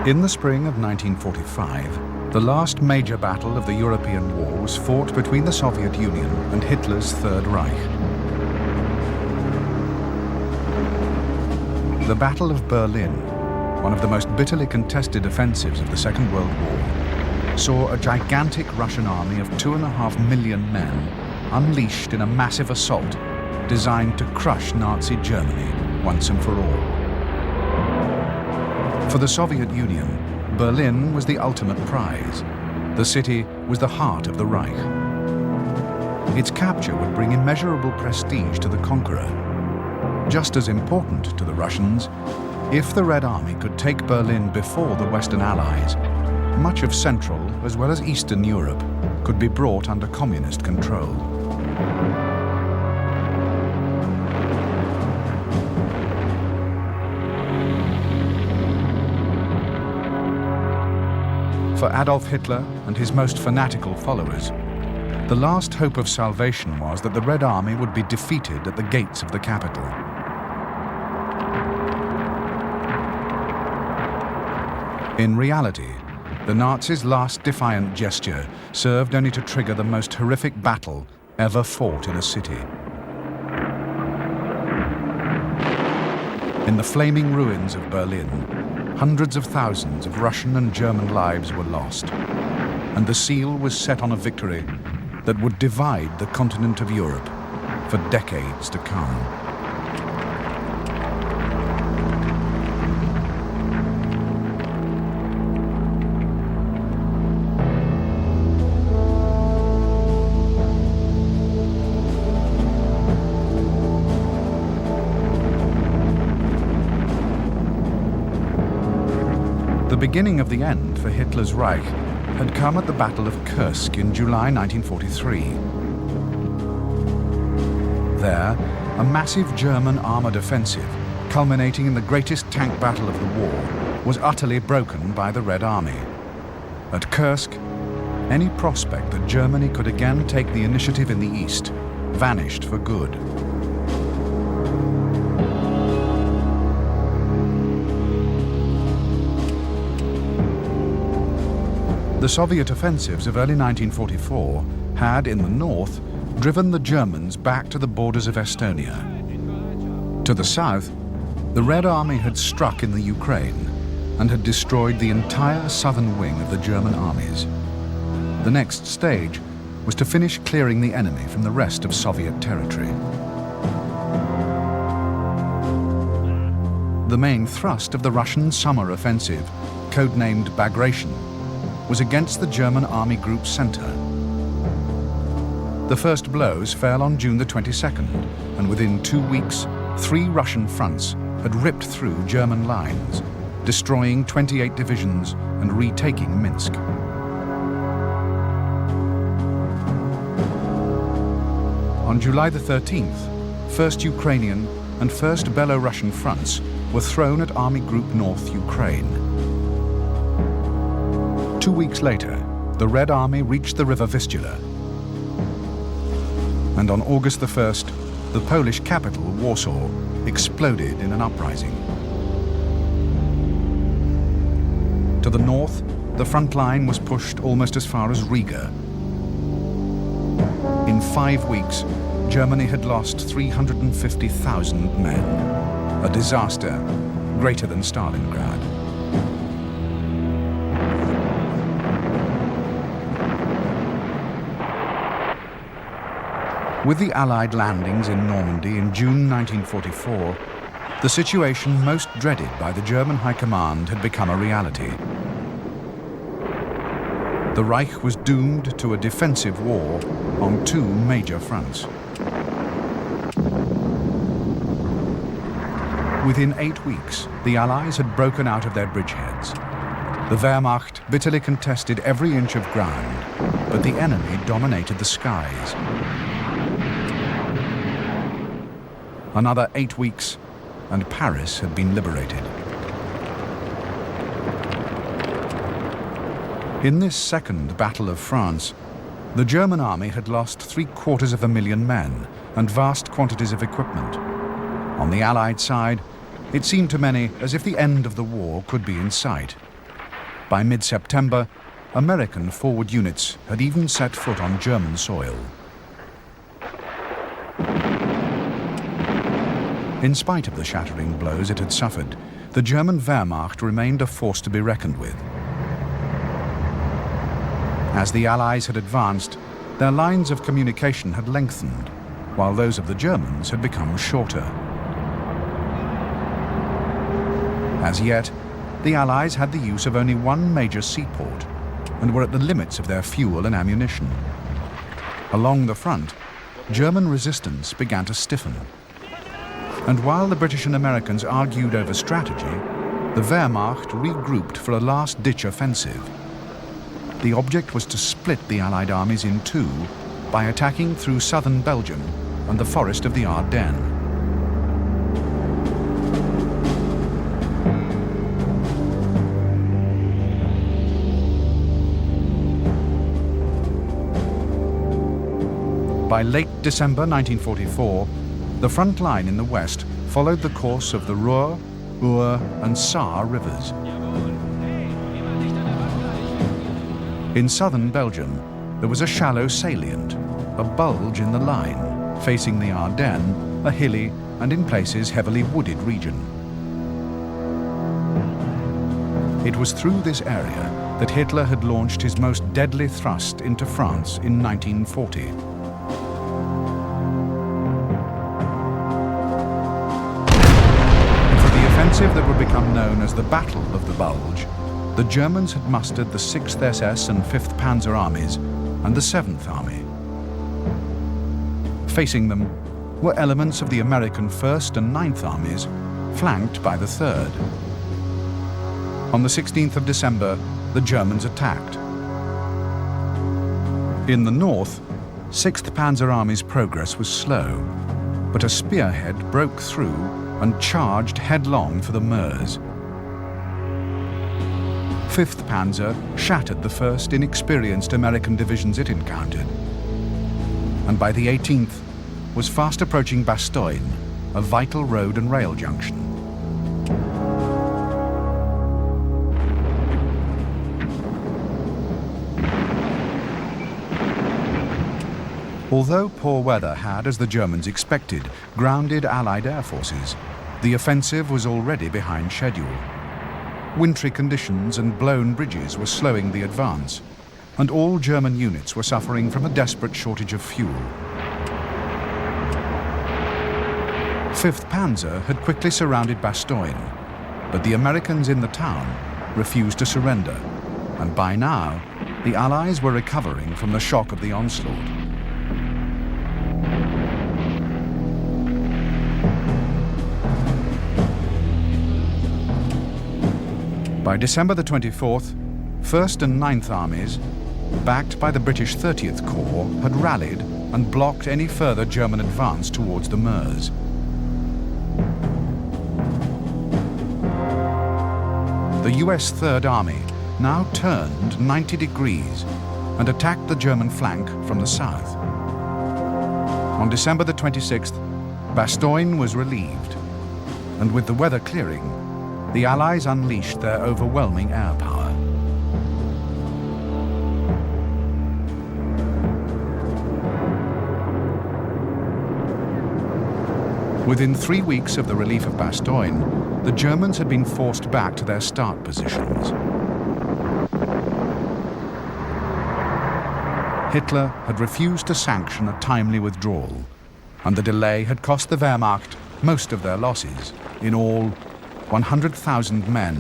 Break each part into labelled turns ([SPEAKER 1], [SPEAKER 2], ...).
[SPEAKER 1] In the spring of 1945, the last major battle of the European War was fought between the Soviet Union and Hitler's Third Reich. The Battle of Berlin, one of the most bitterly contested offensives of the Second World War, saw a gigantic Russian army of 2.5 million men unleashed in a massive assault designed to crush Nazi Germany once and for all. For the Soviet Union, Berlin was the ultimate prize. The city was the heart of the Reich. Its capture would bring immeasurable prestige to the conqueror. Just as important to the Russians, if the Red Army could take Berlin before the Western Allies, much of Central as well as Eastern Europe could be brought under communist control. For Adolf Hitler and his most fanatical followers, the last hope of salvation was that the Red Army would be defeated at the gates of the capital. In reality, the Nazis' last defiant gesture served only to trigger the most horrific battle ever fought in a city. In the flaming ruins of Berlin, hundreds of thousands of Russian and German lives were lost, and the seal was set on a victory that would divide the continent of Europe for decades to come. The beginning of the end for Hitler's Reich had come at the Battle of Kursk in July 1943. There, a massive German armored offensive, culminating in the greatest tank battle of the war, was utterly broken by the Red Army. At Kursk, any prospect that Germany could again take the initiative in the east vanished for good. The Soviet offensives of early 1944 had, in the north, driven the Germans back to the borders of Estonia. To the south, the Red Army had struck in the Ukraine and had destroyed the entire southern wing of the German armies. The next stage was to finish clearing the enemy from the rest of Soviet territory. The main thrust of the Russian summer offensive, codenamed Bagration, was against the German Army Group's center. The first blows fell on June the 22nd, and within 2 weeks, 3 Russian fronts had ripped through German lines, destroying 28 divisions and retaking Minsk. On July the 13th, 1st Ukrainian and 1st Belarusian fronts were thrown at Army Group North Ukraine. 2 weeks later, the Red Army reached the river Vistula. And on August the 1st, the Polish capital, Warsaw, exploded in an uprising. To the north, the front line was pushed almost as far as Riga. In 5 weeks, Germany had lost 350,000 men, a disaster greater than Stalingrad. With the Allied landings in Normandy in June 1944, the situation most dreaded by the German High Command had become a reality. The Reich was doomed to a defensive war on 2 major fronts. Within 8 weeks, the Allies had broken out of their bridgeheads. The Wehrmacht bitterly contested every inch of ground, but the enemy dominated the skies. Another 8 weeks, and Paris had been liberated. In this second Battle of France, the German army had lost 750,000 men and vast quantities of equipment. On the Allied side, it seemed to many as if the end of the war could be in sight. By mid-September, American forward units had even set foot on German soil. In spite of the shattering blows it had suffered, the German Wehrmacht remained a force to be reckoned with. As the Allies had advanced, their lines of communication had lengthened, while those of the Germans had become shorter. As yet, the Allies had the use of only one major seaport and were at the limits of their fuel and ammunition. Along the front, German resistance began to stiffen. And while the British and Americans argued over strategy, the Wehrmacht regrouped for a last-ditch offensive. The object was to split the Allied armies in two by attacking through southern Belgium and the forest of the Ardennes. By late December 1944, the front line in the west followed the course of the Ruhr, Our and Saar rivers. In southern Belgium, there was a shallow salient, a bulge in the line, facing the Ardennes, a hilly and in places heavily wooded region. It was through this area that Hitler had launched his most deadly thrust into France in 1940. That would become known as the Battle of the Bulge, the Germans had mustered the 6th SS and 5th Panzer Armies and the 7th Army. Facing them were elements of the American 1st and 9th Armies, flanked by the 3rd. On the 16th of December, the Germans attacked. In the north, 6th Panzer Army's progress was slow, but a spearhead broke through and charged headlong for the Meuse. 5th Panzer shattered the first inexperienced American divisions it encountered, and by the 18th was fast approaching Bastogne, a vital road and rail junction. Although poor weather had, as the Germans expected, grounded Allied air forces, the offensive was already behind schedule. Wintry conditions and blown bridges were slowing the advance, and all German units were suffering from a desperate shortage of fuel. 5th Panzer had quickly surrounded Bastogne, but the Americans in the town refused to surrender, and by now, the Allies were recovering from the shock of the onslaught. By December the 24th, 1st and 9th Armies, backed by the British 30th Corps, had rallied and blocked any further German advance towards the Meuse. The US 3rd Army now turned 90 degrees and attacked the German flank from the south. On December the 26th, Bastogne was relieved, and with the weather clearing, the Allies unleashed their overwhelming air power. Within 3 weeks of the relief of Bastogne, the Germans had been forced back to their start positions. Hitler had refused to sanction a timely withdrawal, and the delay had cost the Wehrmacht most of their losses, in all 100,000 men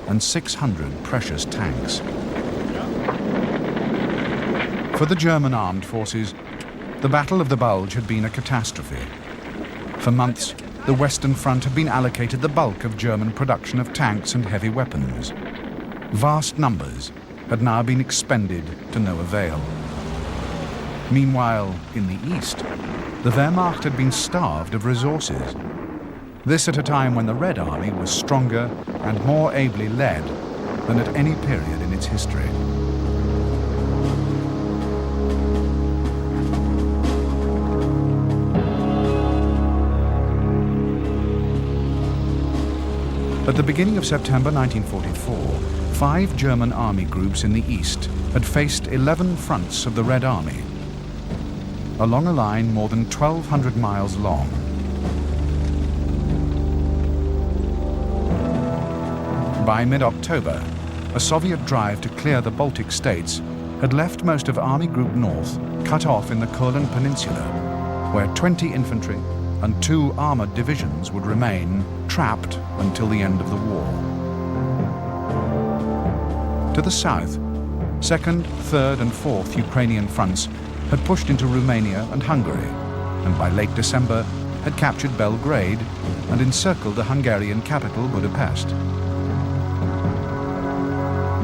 [SPEAKER 1] and 600 precious tanks. For the German armed forces, the Battle of the Bulge had been a catastrophe. For months, the Western Front had been allocated the bulk of German production of tanks and heavy weapons. Vast numbers had now been expended to no avail. Meanwhile, in the east, the Wehrmacht had been starved of resources. This at a time when the Red Army was stronger and more ably led than at any period in its history. At the beginning of September 1944, 5 German army groups in the east had faced 11 fronts of the Red Army, along a line more than 1,200 miles long. By mid-October, a Soviet drive to clear the Baltic states had left most of Army Group North cut off in the Courland Peninsula, where 20 infantry and 2 armored divisions would remain trapped until the end of the war. To the south, 2nd, 3rd and 4th Ukrainian fronts had pushed into Romania and Hungary, and by late December had captured Belgrade and encircled the Hungarian capital Budapest.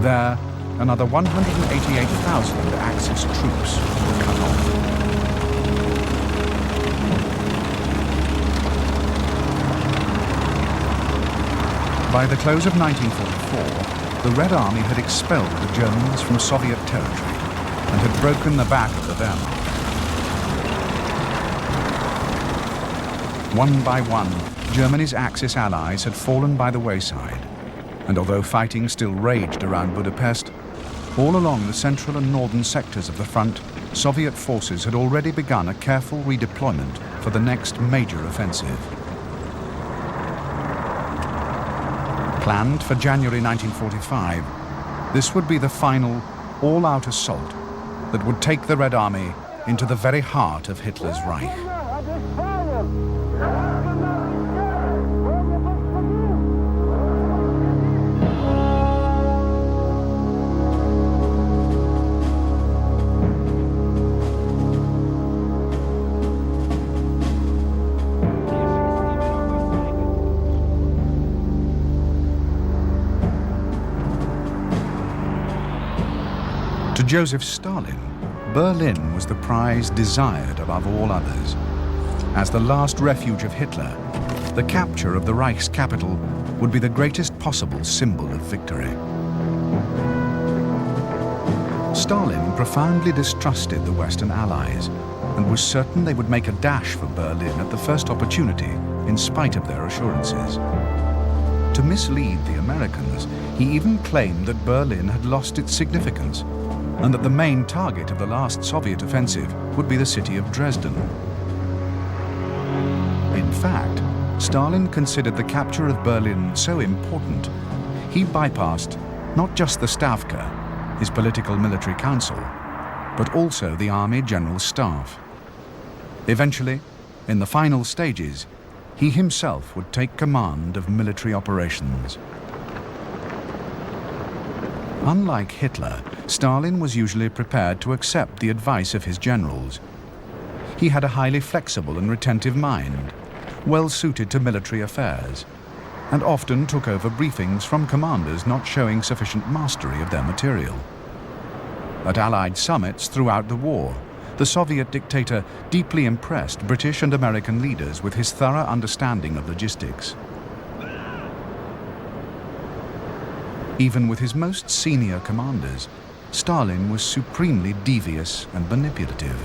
[SPEAKER 1] There, another 188,000 Axis troops were cut off. By the close of 1944, the Red Army had expelled the Germans from Soviet territory and had broken the back of the Wehrmacht. One by one, Germany's Axis allies had fallen by the wayside, and although fighting still raged around Budapest, all along the central and northern sectors of the front, Soviet forces had already begun a careful redeployment for the next major offensive. Planned for January 1945, this would be the final, all-out assault that would take the Red Army into the very heart of Hitler's Reich. To Joseph Stalin, Berlin was the prize desired above all others. As the last refuge of Hitler, the capture of the Reich's capital would be the greatest possible symbol of victory. Stalin profoundly distrusted the Western Allies and was certain they would make a dash for Berlin at the first opportunity, in spite of their assurances. To mislead the Americans, he even claimed that Berlin had lost its significance and that the main target of the last Soviet offensive would be the city of Dresden. In fact, Stalin considered the capture of Berlin so important, he bypassed not just the Stavka, his political military council, but also the Army General Staff. Eventually, in the final stages, he himself would take command of military operations. Unlike Hitler, Stalin was usually prepared to accept the advice of his generals. He had a highly flexible and retentive mind, well suited to military affairs, and often took over briefings from commanders not showing sufficient mastery of their material. At Allied summits throughout the war, the Soviet dictator deeply impressed British and American leaders with his thorough understanding of logistics. Even with his most senior commanders, Stalin was supremely devious and manipulative.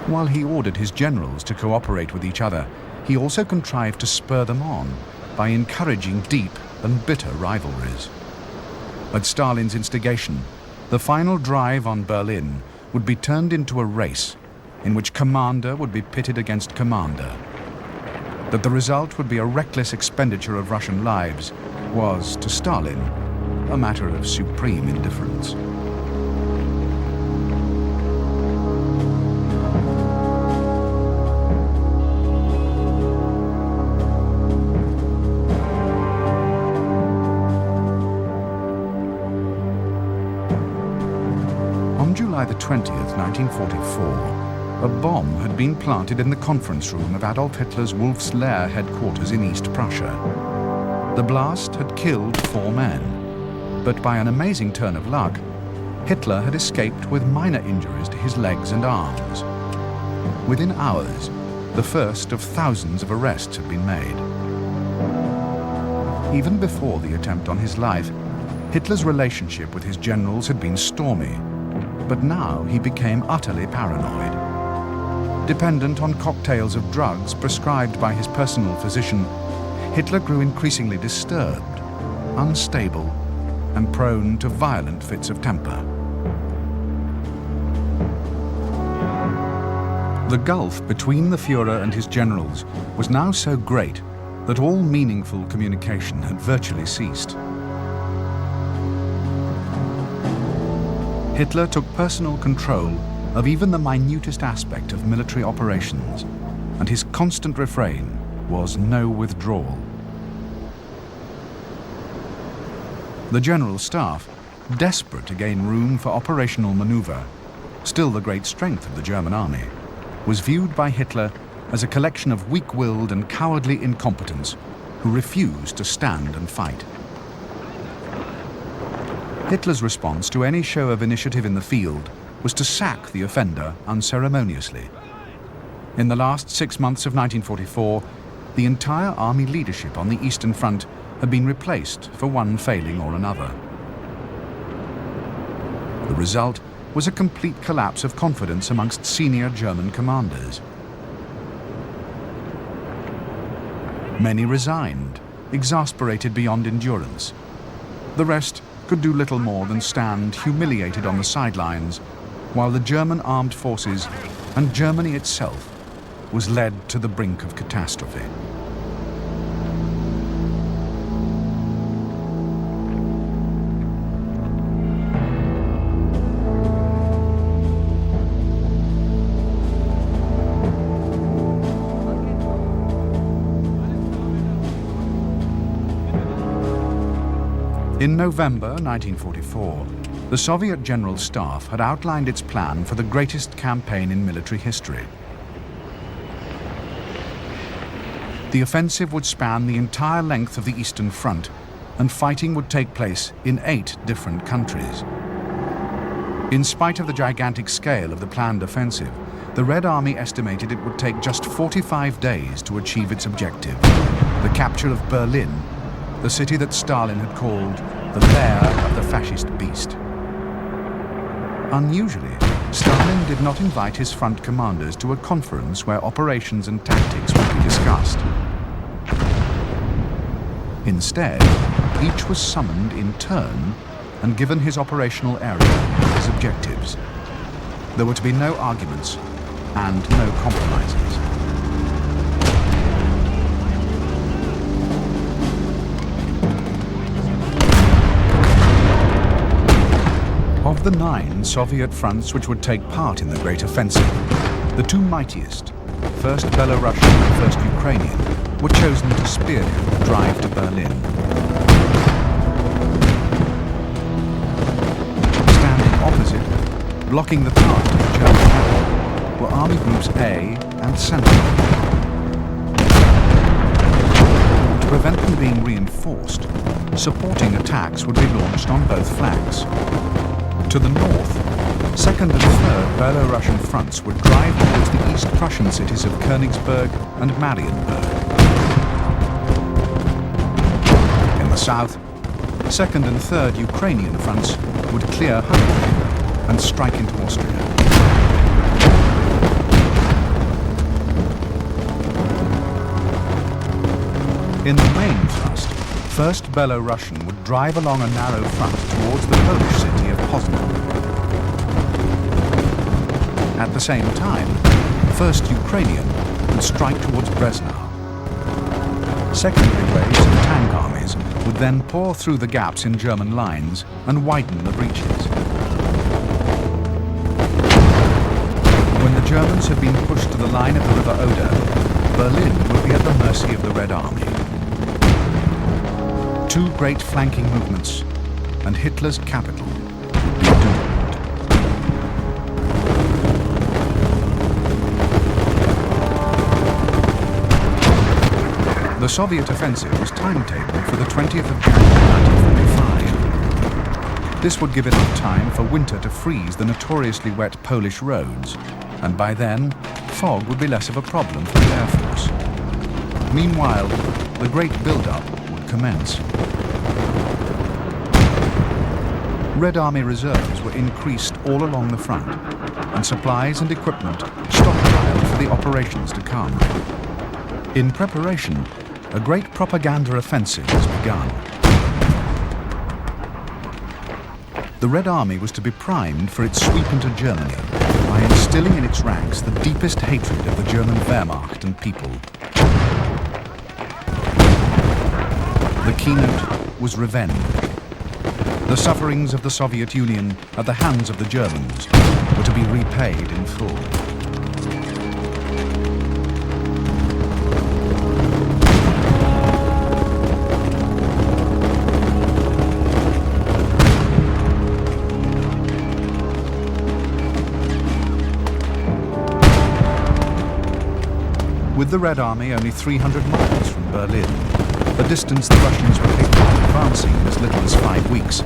[SPEAKER 1] While he ordered his generals to cooperate with each other, he also contrived to spur them on by encouraging deep and bitter rivalries. At Stalin's instigation, the final drive on Berlin would be turned into a race in which commander would be pitted against commander. That the result would be a reckless expenditure of Russian lives was, to Stalin, a matter of supreme indifference. On July the 20th, 1944, a bomb had been planted in the conference room of Adolf Hitler's Wolf's Lair headquarters in East Prussia. The blast had killed 4 men, but by an amazing turn of luck, Hitler had escaped with minor injuries to his legs and arms. Within hours, the first of thousands of arrests had been made. Even before the attempt on his life, Hitler's relationship with his generals had been stormy, but now he became utterly paranoid. Dependent on cocktails of drugs prescribed by his personal physician, Hitler grew increasingly disturbed, unstable, and prone to violent fits of temper. The gulf between the Führer and his generals was now so great that all meaningful communication had virtually ceased. Hitler took personal control of even the minutest aspect of military operations, and his constant refrain was no withdrawal. The General Staff, desperate to gain room for operational maneuver, still the great strength of the German army, was viewed by Hitler as a collection of weak-willed and cowardly incompetents who refused to stand and fight. Hitler's response to any show of initiative in the field was to sack the offender unceremoniously. In the last 6 months of 1944, the entire army leadership on the Eastern Front had been replaced for one failing or another. The result was a complete collapse of confidence amongst senior German commanders. Many resigned, exasperated beyond endurance. The rest could do little more than stand humiliated on the sidelines, while the German armed forces and Germany itself was led to the brink of catastrophe. In November 1944, the Soviet General Staff had outlined its plan for the greatest campaign in military history. The offensive would span the entire length of the Eastern Front, and fighting would take place in 8 different countries. In spite of the gigantic scale of the planned offensive, the Red Army estimated it would take just 45 days to achieve its objective, the capture of Berlin, the city that Stalin had called the lair of the fascist beast. Unusually, Stalin did not invite his front commanders to a conference where operations and tactics would be discussed. Instead, each was summoned in turn and given his operational area and his objectives. There were to be no arguments and no compromises. Of the 9 Soviet fronts which would take part in the Great Offensive, the 2 mightiest, first Belarusian and first Ukrainian, were chosen to spearhead the drive to Berlin. Standing opposite, blocking the path to the German capital, were Army Groups A and Central. To prevent them being reinforced, supporting attacks would be launched on both flanks. To the north, 2nd and 3rd Belarusian fronts would drive towards the East Prussian cities of Königsberg and Marienburg. In the south, 2nd and 3rd Ukrainian fronts would clear Hungary and strike into Austria. In the main thrust, 1st Belarusian would drive along a narrow front towards the Polish city of Poznan. At the same time, 1st Ukrainian would strike towards Breslau. Secondary waves of tank armies would then pour through the gaps in German lines and widen the breaches. When the Germans had been pushed to the line of the River Oder, Berlin would be at the mercy of the Red Army. 2 great flanking movements, and Hitler's capital would be doomed. The Soviet offensive was timetabled for the 20th of January 1945. This would give enough time for winter to freeze the notoriously wet Polish roads, and by then, fog would be less of a problem for the Air Force. Meanwhile, the great build-up would commence. Red Army reserves were increased all along the front, and supplies and equipment stockpiled for the operations to come. In preparation, a great propaganda offensive was begun. The Red Army was to be primed for its sweep into Germany by instilling in its ranks the deepest hatred of the German Wehrmacht and people. The keynote was revenge. The sufferings of the Soviet Union at the hands of the Germans were to be repaid in full. With the Red Army only 300 miles from Berlin, a distance the Russians were capable of advancing in as little as 5 weeks,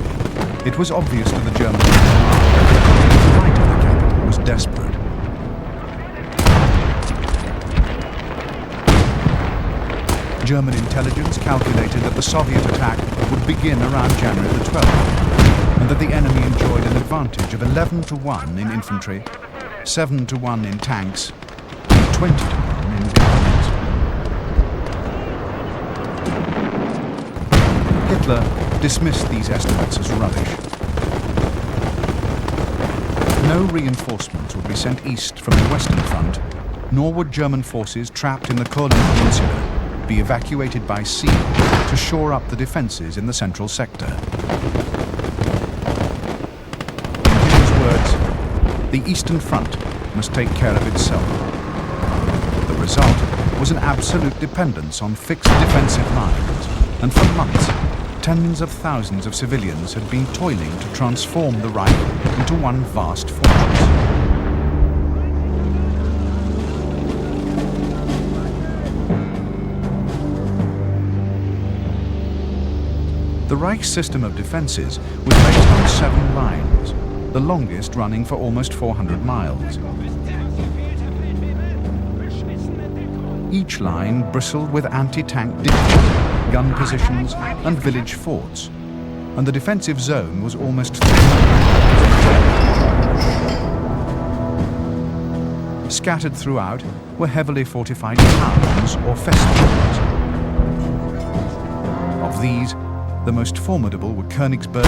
[SPEAKER 1] it was obvious to the German that the fight of the capital was desperate. German intelligence calculated that the Soviet attack would begin around January the 12th, and that the enemy enjoyed an advantage of 11-1 in infantry, 7-1 in tanks, and 20-1 in guns. Hitler dismissed these estimates as rubbish. No reinforcements would be sent east from the Western Front, nor would German forces trapped in the Courland Peninsula be evacuated by sea to shore up the defences in the central sector. In his words, the Eastern Front must take care of itself. The result was an absolute dependence on fixed defensive lines, and for months, tens of thousands of civilians had been toiling to transform the Reich into one vast fortress. The Reich's system of defences was based on 7 lines, the longest running for almost 400 miles. Each line bristled with anti-tank ditches, gun positions and village forts, and the defensive zone was almost 300 miles. Scattered throughout were heavily fortified towns or festoons. Of these, the most formidable were Königsberg,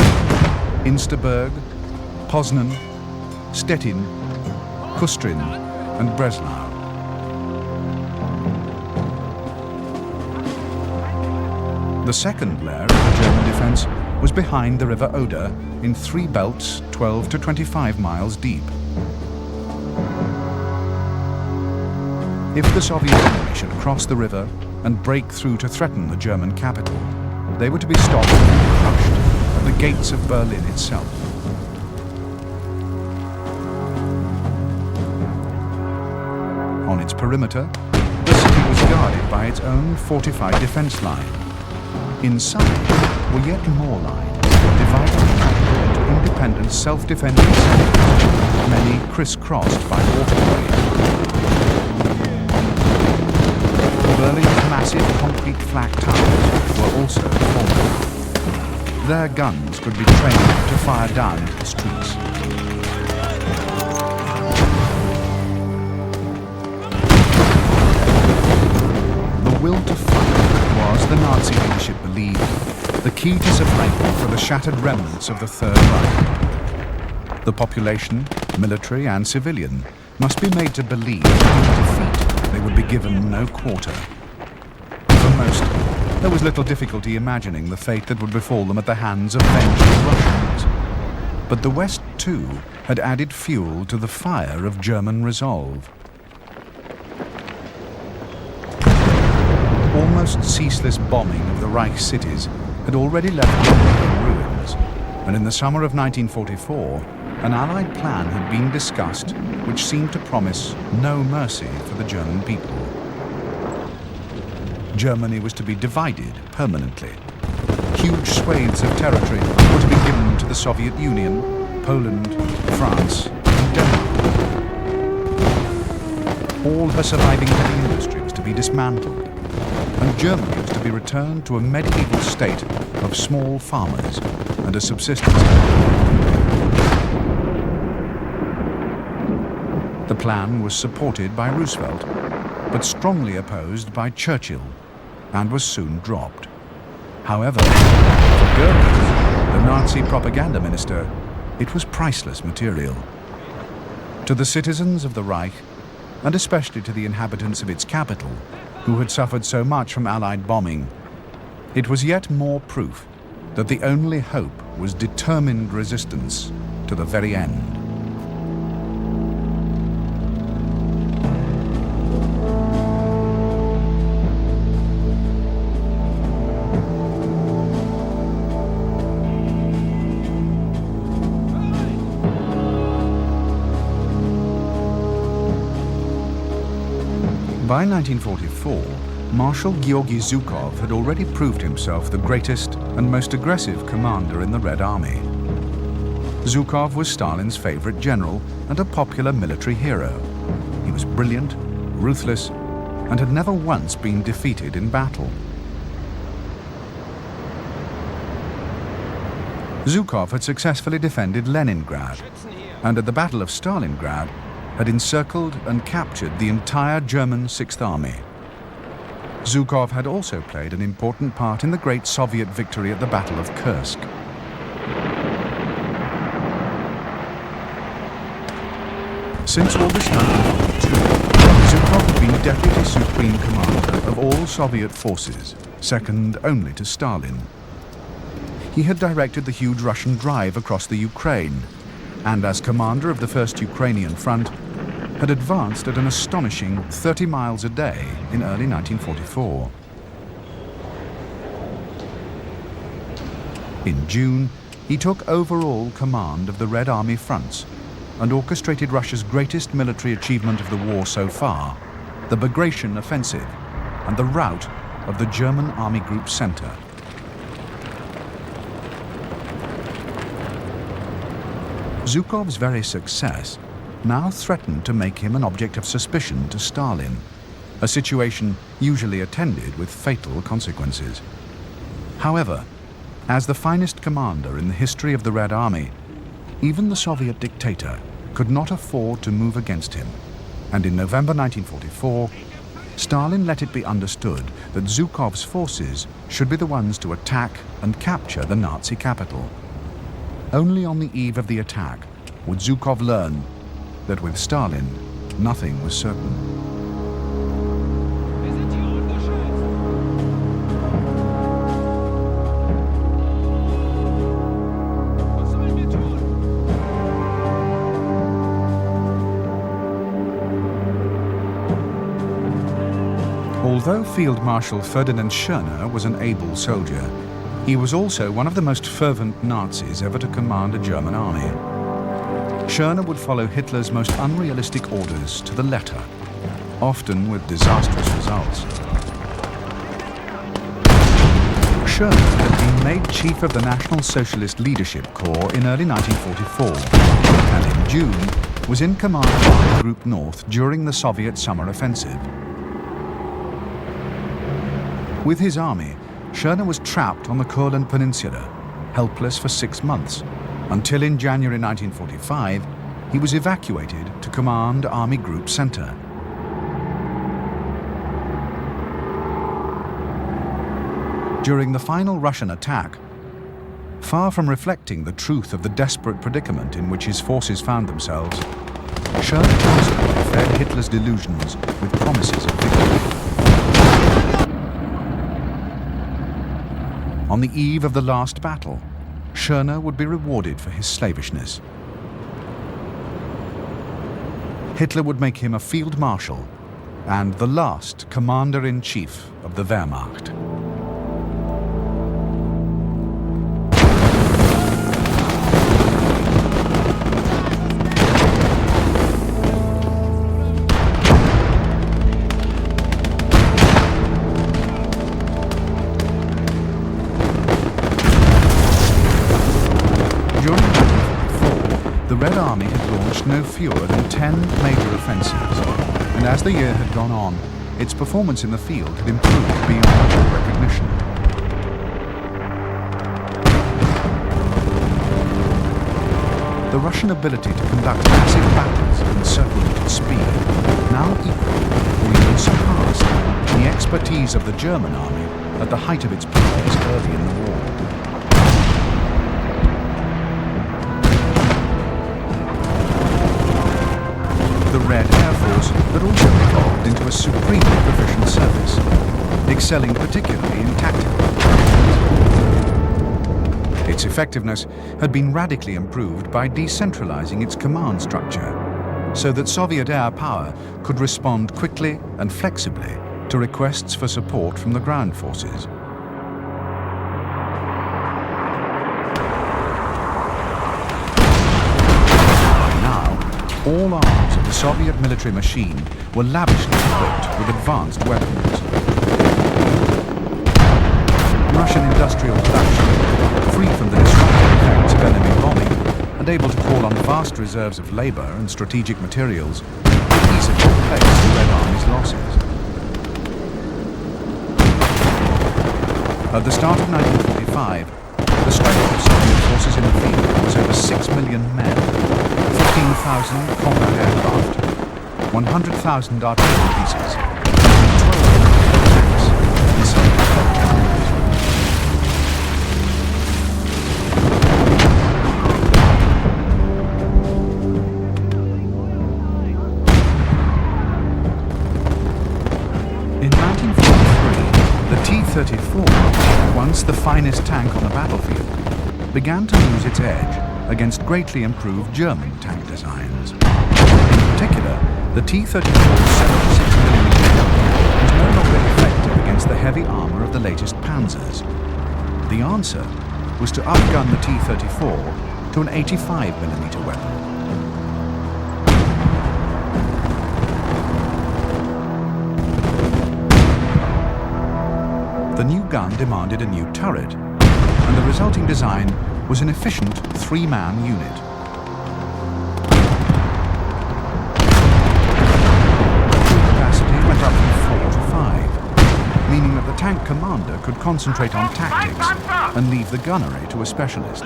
[SPEAKER 1] Insterburg, Poznan, Stettin, Kustrin and Breslau. The second layer of the German defence was behind the River Oder in 3 belts 12 to 25 miles deep. If the Soviet army should cross the river and break through to threaten the German capital, they were to be stopped and crushed at the gates of Berlin itself. On its perimeter, the city was guarded by its own fortified defence line. Inside were yet more lines, dividing the capital into independent self-defending sectors, many crisscrossed by waterways. Berlin's massive concrete flak towers were also formed. Their guns could be trained to fire down into the streets. The will to fight was, the Nazi leadership believed, the key to survival for the shattered remnants of the Third Reich. The population, military and civilian, must be made to believe that in defeat they would be given no quarter. For most, there was little difficulty imagining the fate that would befall them at the hands of vengeful Russians. But the West, too, had added fuel to the fire of German resolve. Almost ceaseless bombing of the Reich cities had already left Germany in ruins, and in the summer of 1944, an Allied plan had been discussed which seemed to promise no mercy for the German people. Germany was to be divided permanently. Huge swathes of territory were to be given to the Soviet Union, Poland, France, and Denmark. All her surviving heavy industry was to be dismantled, and Germany was to be returned to a medieval state of small farmers and a subsistence. The plan was supported by Roosevelt, but strongly opposed by Churchill, and was soon dropped. However, for Goebbels, the Nazi propaganda minister, it was priceless material. To the citizens of the Reich, and especially to the inhabitants of its capital, who had suffered so much from Allied bombing, it was yet more proof that the only hope was determined resistance to the very end. By 1944, Marshal Georgy Zhukov had already proved himself the greatest and most aggressive commander in the Red Army. Zhukov was Stalin's favorite general and a popular military hero. He was brilliant, ruthless, and had never once been defeated in battle. Zhukov had successfully defended Leningrad, and at the Battle of Stalingrad had encircled and captured the entire German Sixth Army. Zhukov had also played an important part in the great Soviet victory at the Battle of Kursk. Since August 1942, Zhukov had been Deputy Supreme Commander of all Soviet forces, second only to Stalin. He had directed the huge Russian drive across the Ukraine, and as commander of the First Ukrainian Front, had advanced at an astonishing 30 miles a day in early 1944. In June, he took overall command of the Red Army fronts and orchestrated Russia's greatest military achievement of the war so far, the Bagration Offensive, and the rout of the German Army Group Center. Zhukov's very success now threatened to make him an object of suspicion to Stalin, a situation usually attended with fatal consequences. However, as the finest commander in the history of the Red Army, even the Soviet dictator could not afford to move against him, and in November 1944, Stalin let it be understood that Zhukov's forces should be the ones to attack and capture the Nazi capital. Only on the eve of the attack would Zhukov learn that with Stalin, nothing was certain. Although Field Marshal Ferdinand Schörner was an able soldier, he was also one of the most fervent Nazis ever to command a German army. Schörner would follow Hitler's most unrealistic orders to the letter, often with disastrous results. Schörner had been made chief of the National Socialist Leadership Corps in early 1944, and in June was in command of Army Group North during the Soviet summer offensive. With his army, Schörner was trapped on the Courland Peninsula, helpless for 6 months, until in January 1945, he was evacuated to command Army Group Center. During the final Russian attack, far from reflecting the truth of the desperate predicament in which his forces found themselves, Schörner constantly fed Hitler's delusions with promises of victory. On the eve of the last battle, Schörner would be rewarded for his slavishness. Hitler would make him a field marshal and the last commander-in-chief of the Wehrmacht. The Red Army had launched no fewer than 10 major offensives, and as the year had gone on, its performance in the field had improved beyond all recognition. The Russian ability to conduct massive battles at encirclement speed now equaled or even surpassed the expert expertise of the German army at the height of its powers early in the war. The Red Air Force had also evolved into a supremely proficient service, excelling particularly in tactical operations. Its effectiveness had been radically improved by decentralizing its command structure, so that Soviet air power could respond quickly and flexibly to requests for support from the ground forces. By now, all arms of the Soviet military machine were lavishly equipped with advanced weapons. Russian industrial production, free from the disruptive effects of enemy bombing and able to call on vast reserves of labor and strategic materials, could easily replace the Red Army's losses. At the start of 1945, the strength of Soviet forces in the field was over 6 million men, 15,000 combat aircraft, 100,000 artillery pieces, and 1,200 tanks and some helicopters. In 1943, the T-34, once the finest tank on the battlefield, began to lose its edge against greatly improved German tank designs. In particular, the T-34's 76mm was no longer effective against the heavy armor of the latest Panzers. The answer was to outgun the T-34 to an 85mm weapon. The new gun demanded a new turret, and the resulting design was an efficient three-man unit. Crew capacity went up from 4 to 5, meaning that the tank commander could concentrate on tactics and leave the gunnery to a specialist.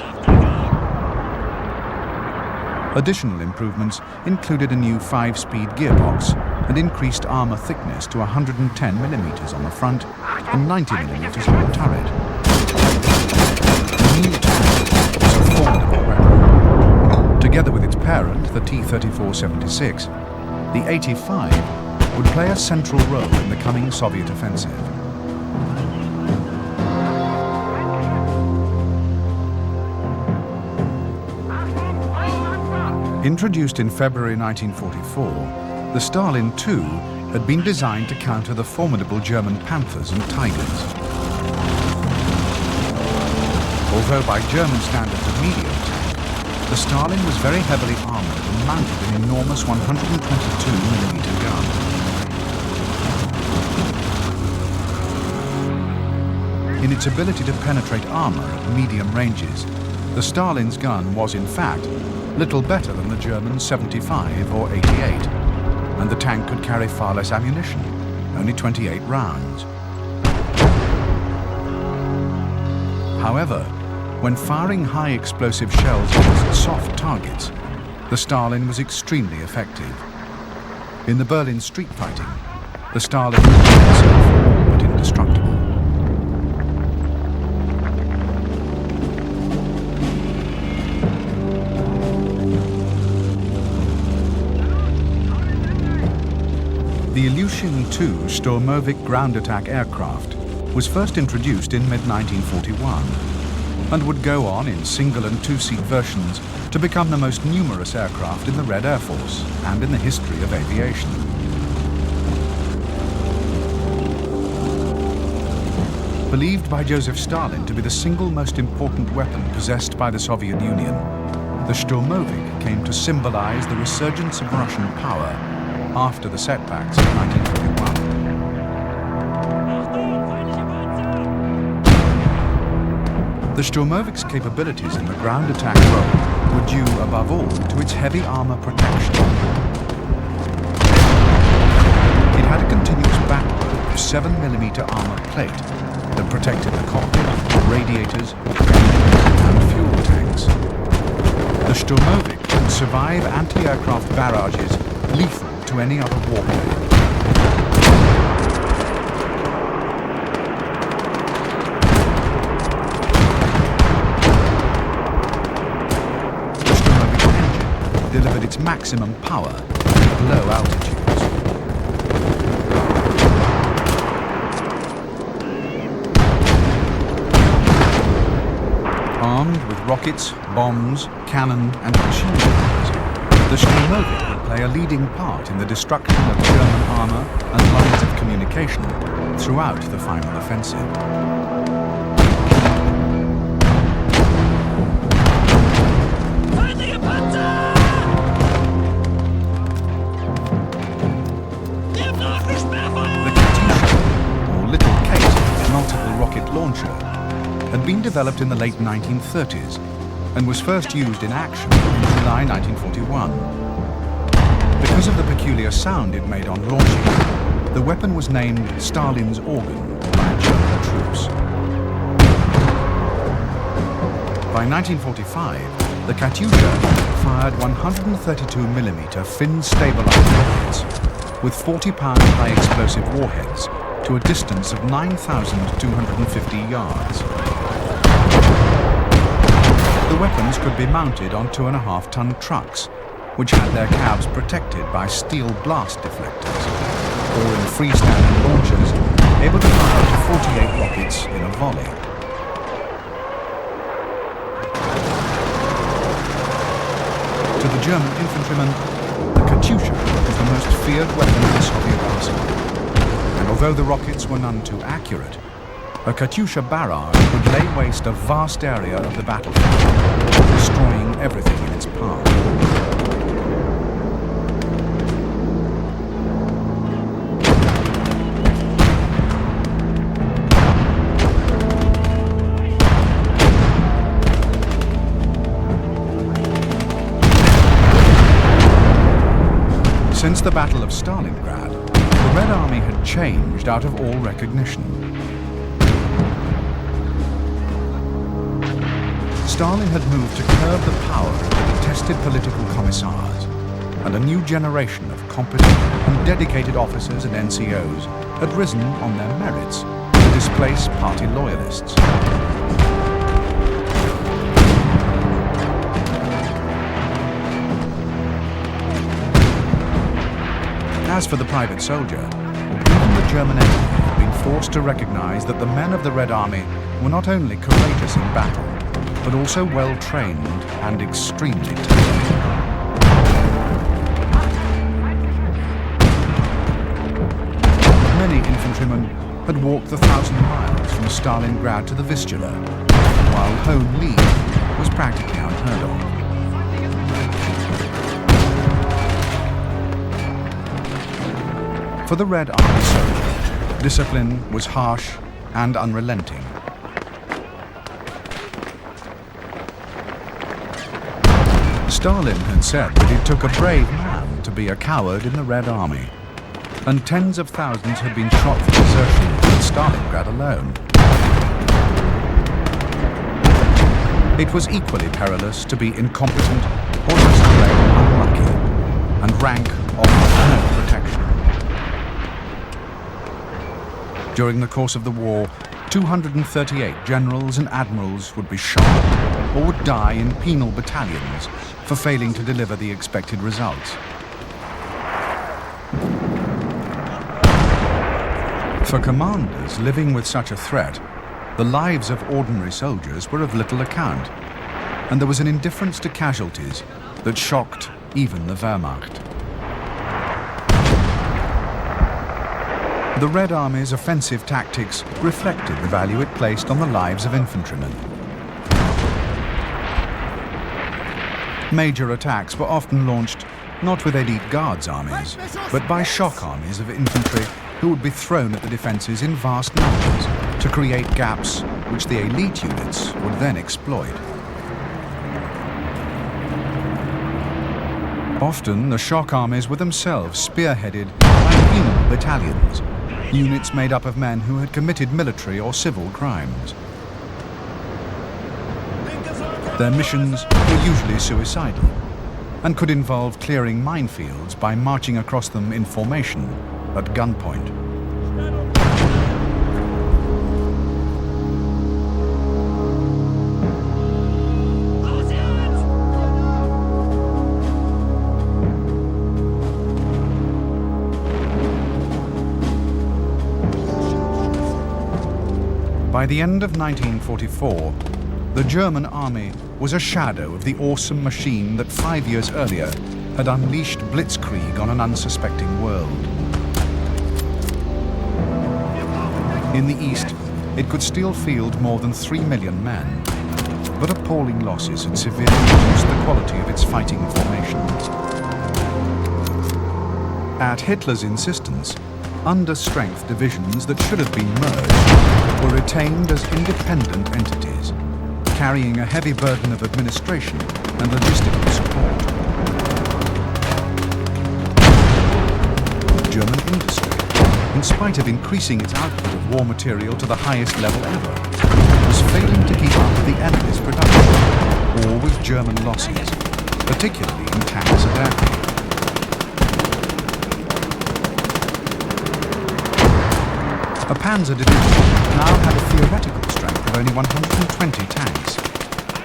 [SPEAKER 1] Additional improvements included a new 5-speed gearbox and increased armor thickness to 110mm on the front and 90mm on the turret. The new tank was a formidable weapon. Together with its parent, the T-34-76, the 85 would play a central role in the coming Soviet offensive. Introduced in February 1944, the Stalin II had been designed to counter the formidable German Panthers and Tigers. Although by German standards a medium tank, the Stalin was very heavily armored and mounted an enormous 122mm gun. In its ability to penetrate armor at medium ranges, the Stalin's gun was in fact little better than the German 75 or 88, and the tank could carry far less ammunition, only 28 rounds. However, when firing high explosive shells against soft targets, the Stalin was extremely effective. In the Berlin street fighting, the Stalin was aggressive but indestructible. The Ilyushin II Stormovik ground attack aircraft was first introduced in mid-1941 and would go on in single and two-seat versions to become the most numerous aircraft in the Red Air Force and in the history of aviation. Believed by Joseph Stalin to be the single most important weapon possessed by the Soviet Union, the Stormovik came to symbolize the resurgence of Russian power after the setbacks of 1941. The Stormovik's capabilities in the ground attack role were due above all to its heavy armor protection. It had a continuous backbone of 7mm armor plate that protected the cockpit, radiators, and fuel tanks. The Stormovik could survive anti-aircraft barrages lethal to any other warplane. maximum power at low altitudes. Armed with rockets, bombs, cannon and machine guns, the Sturmovik would play a leading part in the destruction of German armour and lines of communication throughout the final offensive. The Katyusha, or Little Kate multiple rocket launcher, had been developed in the late 1930s and was first used in action in July 1941. Because of the peculiar sound it made on launching, the weapon was named Stalin's organ by German troops. By 1945, the Katyusha fired 132mm fin-stabilized rockets with 40-pound high-explosive warheads to a distance of 9,250 yards. The weapons could be mounted on 2.5-ton trucks, which had their cabs protected by steel blast deflectors, or in freestanding launchers, able to fire up to 48 rockets in a volley. To the German infantrymen, the Katyusha was the most feared weapon in the Soviet arsenal. And although the rockets were none too accurate, a Katyusha barrage would lay waste a vast area of the battlefield, destroying everything in its path. Since the Battle of Stalingrad, the Red Army had changed out of all recognition. Stalin had moved to curb the power of the detested political commissars, and a new generation of competent and dedicated officers and NCOs had risen on their merits to displace party loyalists. As for the private soldier, even the German enemy had been forced to recognize that the men of the Red Army were not only courageous in battle, but also well-trained and extremely talented. Many infantrymen had walked the 1,000 miles from Stalingrad to the Vistula, while home leave was practically unheard of. For the Red Army soldier, discipline was harsh and unrelenting. Stalin had said that it took a brave man to be a coward in the Red Army, and tens of thousands had been shot for desertion in Stalingrad alone. It was equally perilous to be incompetent or just plain unlucky, and rank offered no protection. During the course of the war, 238 generals and admirals would be shot or would die in penal battalions for failing to deliver the expected results. For commanders living with such a threat, the lives of ordinary soldiers were of little account, and there was an indifference to casualties that shocked even the Wehrmacht. The Red Army's offensive tactics reflected the value it placed on the lives of infantrymen. Major attacks were often launched not with elite guards armies, but by shock armies of infantry who would be thrown at the defences in vast numbers to create gaps which the elite units would then exploit. Often, the shock armies were themselves spearheaded by penal battalions, units made up of men who had committed military or civil crimes. Their missions were usually suicidal and could involve clearing minefields by marching across them in formation at gunpoint. By the end of 1944, the German army was a shadow of the awesome machine that 5 years earlier had unleashed blitzkrieg on an unsuspecting world. In the east, it could still field more than 3 million men, but appalling losses had severely reduced the quality of its fighting formations. At Hitler's insistence, under-strength divisions that should have been merged were retained as independent entities, carrying a heavy burden of administration and logistical support. German industry, in spite of increasing its output of war material to the highest level ever, was failing to keep up with the enemy's production, or with German losses, particularly in tanks and aircraft. A panzer division now had a theoretical strength of only 120 tanks,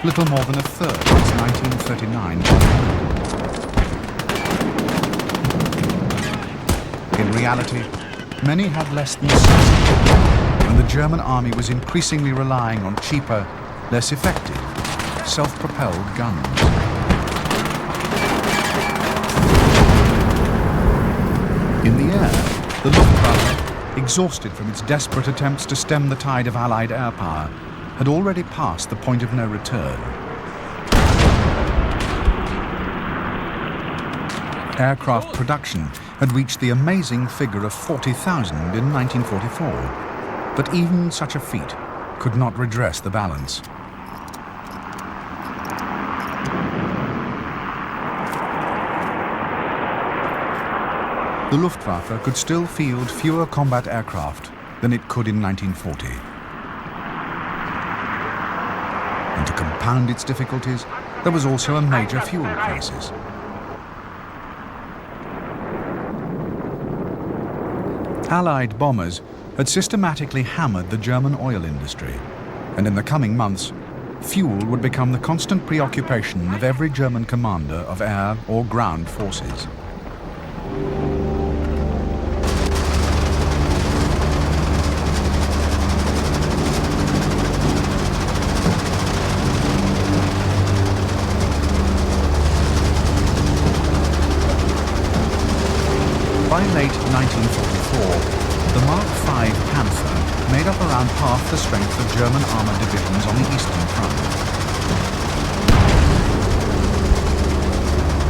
[SPEAKER 1] little more than a third of its 1939 output. In reality, many had less than 60, and the German army was increasingly relying on cheaper, less effective, self-propelled guns. In the air, the Luftwaffe, exhausted from its desperate attempts to stem the tide of Allied air power, had already passed the point of no return. Aircraft production had reached the amazing figure of 40,000 in 1944, but even such a feat could not redress the balance. The Luftwaffe could still field fewer combat aircraft than it could in 1940. And to compound its difficulties, there was also a major fuel crisis. Allied bombers had systematically hammered the German oil industry, and in the coming months, fuel would become the constant preoccupation of every German commander of air or ground forces. By late 1944, the Mark V Panther made up around half the strength of German armoured divisions on the Eastern Front.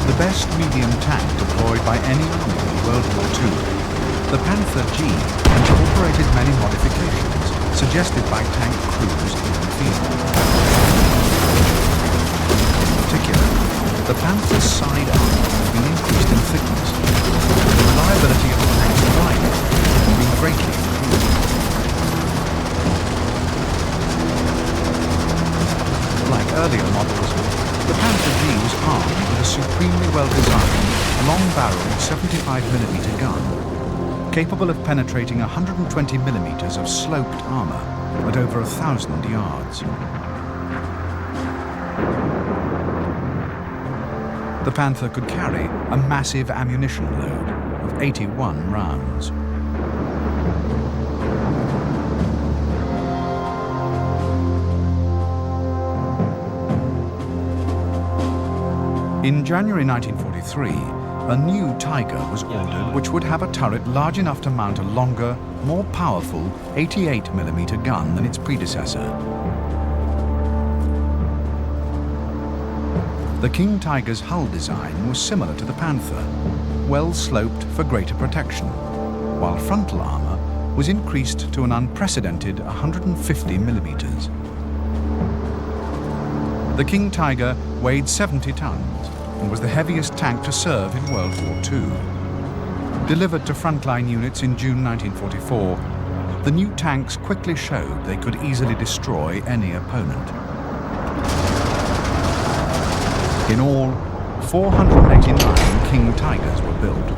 [SPEAKER 1] The best medium tank deployed by any army in World War II, the Panther G incorporated many modifications suggested by tank crews in the field. In particular, the Panther's side armour had been increased in thickness. The reliability of the tank's rider had been greatly improved. Like earlier models, the Panther G was armed with a supremely well-designed, long-barreled 75mm gun, capable of penetrating 120mm of sloped armour at over 1,000 yards. The Panther could carry a massive ammunition load of 81 rounds. In January 1943, a new Tiger was ordered which would have a turret large enough to mount a longer, more powerful 88mm gun than its predecessor. The King Tiger's hull design was similar to the Panther, well sloped for greater protection, while frontal armour was increased to an unprecedented 150mm. The King Tiger weighed 70 tons and was the heaviest tank to serve in World War II. Delivered to frontline units in June 1944, the new tanks quickly showed they could easily destroy any opponent. In all, 489 King Tigers were built.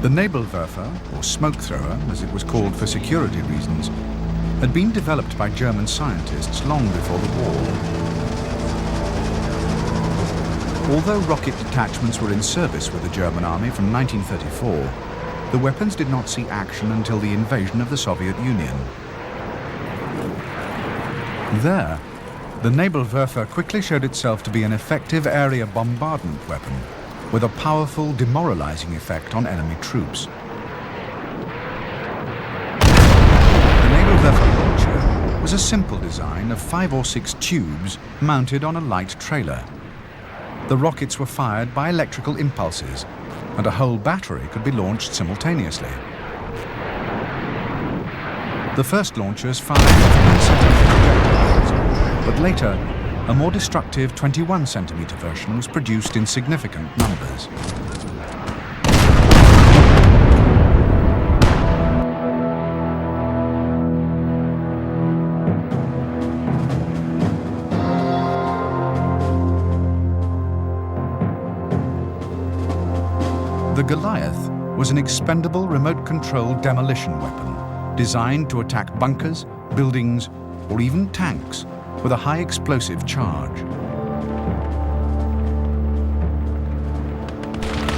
[SPEAKER 1] The Nebelwerfer, or smoke thrower, as it was called for security reasons, had been developed by German scientists long before the war. Although rocket detachments were in service with the German army from 1934, the weapons did not see action until the invasion of the Soviet Union. There, the Nebelwerfer quickly showed itself to be an effective area bombardment weapon with a powerful demoralizing effect on enemy troops. The Nebelwerfer launcher was a simple design of 5 or 6 tubes mounted on a light trailer. The rockets were fired by electrical impulses, and a whole battery could be launched simultaneously. The first launchers fired 15-centimeter projectiles, but later, a more destructive 21-centimeter version was produced in significant numbers. The Goliath was an expendable remote-controlled demolition weapon designed to attack bunkers, buildings, or even tanks with a high explosive charge.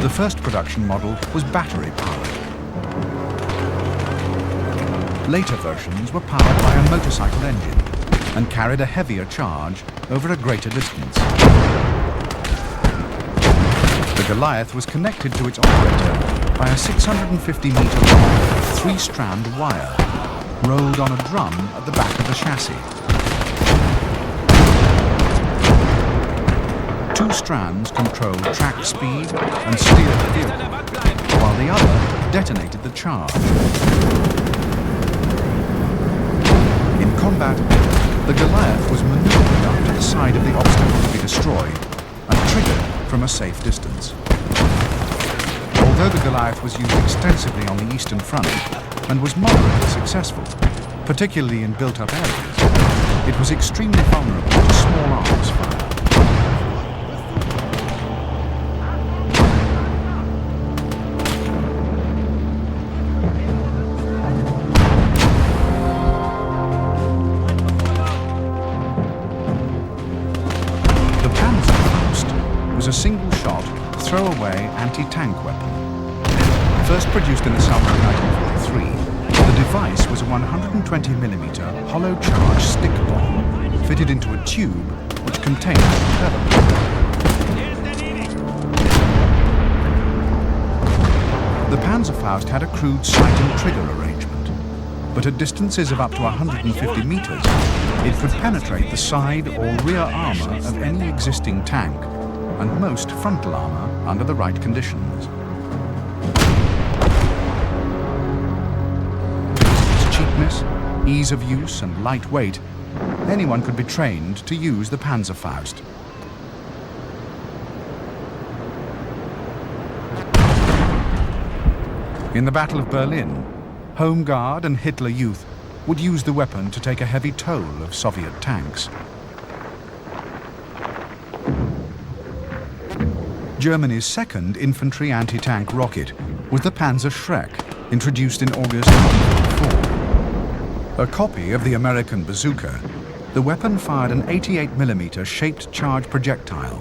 [SPEAKER 1] The first production model was battery-powered. Later versions were powered by a motorcycle engine and carried a heavier charge over a greater distance. The Goliath was connected to its operator by a 650-meter long, 3-strand wire rolled on a drum at the back of the chassis. 2 strands controlled track speed and steered the vehicle, while the other detonated the charge. In combat, the Goliath was maneuvered up to the side of the obstacle to be destroyed and triggered from a safe distance. Although the Goliath was used extensively on the Eastern Front and was moderately successful, particularly in built-up areas, it was extremely vulnerable to small arms fire. The Panzerfaust was a single-shot, throwaway anti-tank weapon. First produced in the summer of 1943, the device was a 120mm hollow charge stick bomb fitted into a tube which contained a propeller. The Panzerfaust had a crude sight and trigger arrangement, but at distances of up to 150 meters, it could penetrate the side or rear armor of any existing tank and most frontal armor under the right conditions. Its cheapness, ease of use, and lightweight, anyone could be trained to use the Panzerfaust. In the Battle of Berlin, Home Guard and Hitler Youth would use the weapon to take a heavy toll of Soviet tanks. Germany's second infantry anti-tank rocket was the Panzer Schreck, introduced in August 1944. A copy of the American bazooka, the weapon fired an 88mm shaped charge projectile.